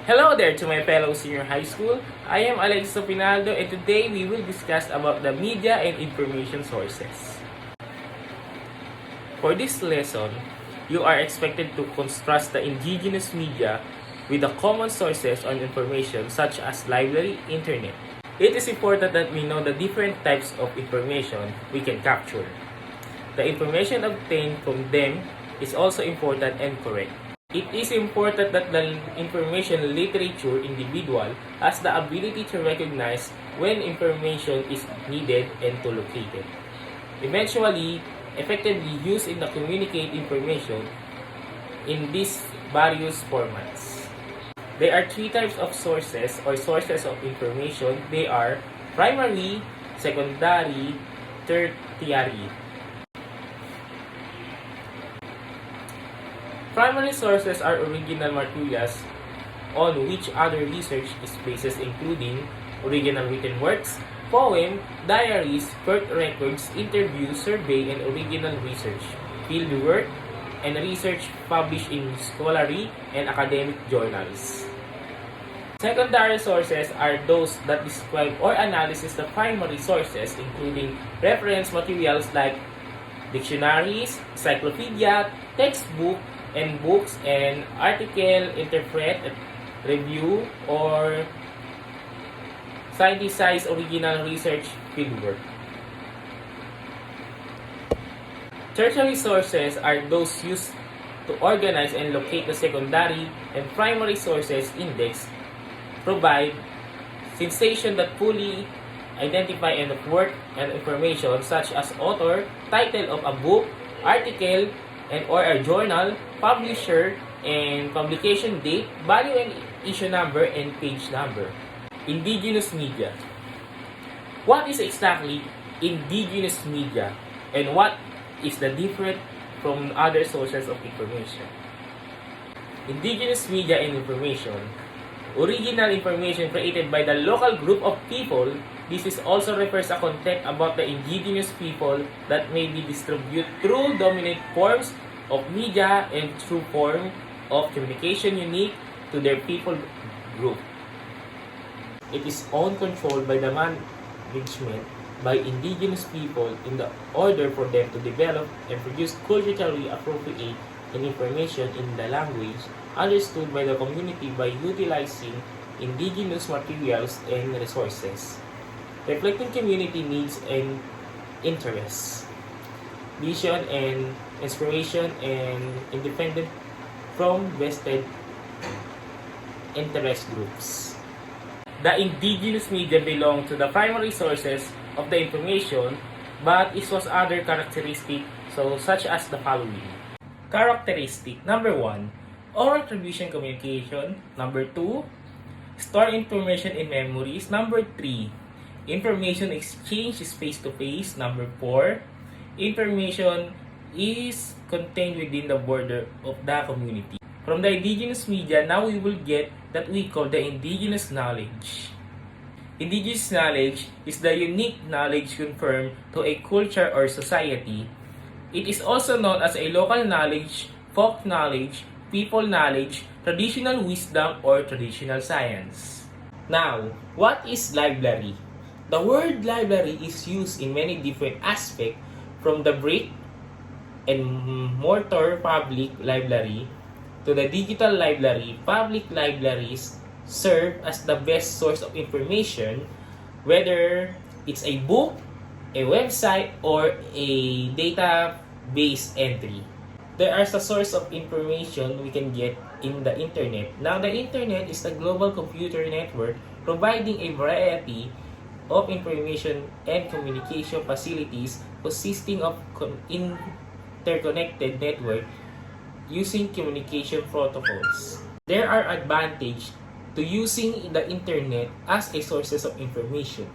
Hello there to my fellow senior high school. I am Alex Pinaldo and today we will discuss about the media and information sources. For this lesson, you are expected to contrast the indigenous media with the common sources on information such as library, internet. It is important that we know the different types of information we can capture. The information obtained from them is also important and correct. It is important that the information literature individual has the ability to recognize when information is needed and to locate it. Eventually, effectively use in the communicate information in these various formats. There are three types of sources or sources of information. They are primary, secondary, tertiary. Primary sources are original materials on which other research is based, including original written works, poem, diaries, court records, interviews, survey, and original research, field work, and research published in scholarly and academic journals. Secondary sources are those that describe or analyze the primary sources, including reference materials like dictionaries, encyclopedia, textbook, and books, and article, interpret, review, or synthesize original research fieldwork. Tertiary sources are those used to organize and locate the secondary and primary sources index, provide sensation that fully identify and of work and information such as author, title of a book, article, and or a journal, publisher, and publication date, value and issue number, and page number. Indigenous media. What is exactly indigenous media and what is the different from other sources of information? Indigenous media and information. Original information created by the local group of people. This is also refers to content about the indigenous people that may be distributed through dominant forms of media and through form of communication unique to their people group. It is owned controlled by the management by indigenous people in the order for them to develop and produce culturally appropriate information in the language understood by the community by utilizing indigenous materials and resources, reflecting community needs and interests, vision and inspiration, and independent from vested interest groups. The indigenous media belong to the primary sources of the information, but it was other characteristics such as the following. Characteristic number 1, oral tradition communication. Number 2, store information in memories. Number 3, information exchange is face-to-face. Number 4, information is contained within the border of the community. From the indigenous media, now we will get that we call the indigenous knowledge. Indigenous knowledge is the unique knowledge confirmed to a culture or society. It is also known as a local knowledge, folk knowledge, people knowledge, traditional wisdom, or traditional science. Now, what is library? The word library is used in many different aspects, from the brick and mortar public library to the digital library. Public libraries serve as the best source of information, whether it's a book, a website, or a database entry. There are the source of information we can get in the internet. Now, the internet is the global computer network providing a variety of information and communication facilities consisting of interconnected network using communication protocols. There are advantages to using the internet as a sources of information.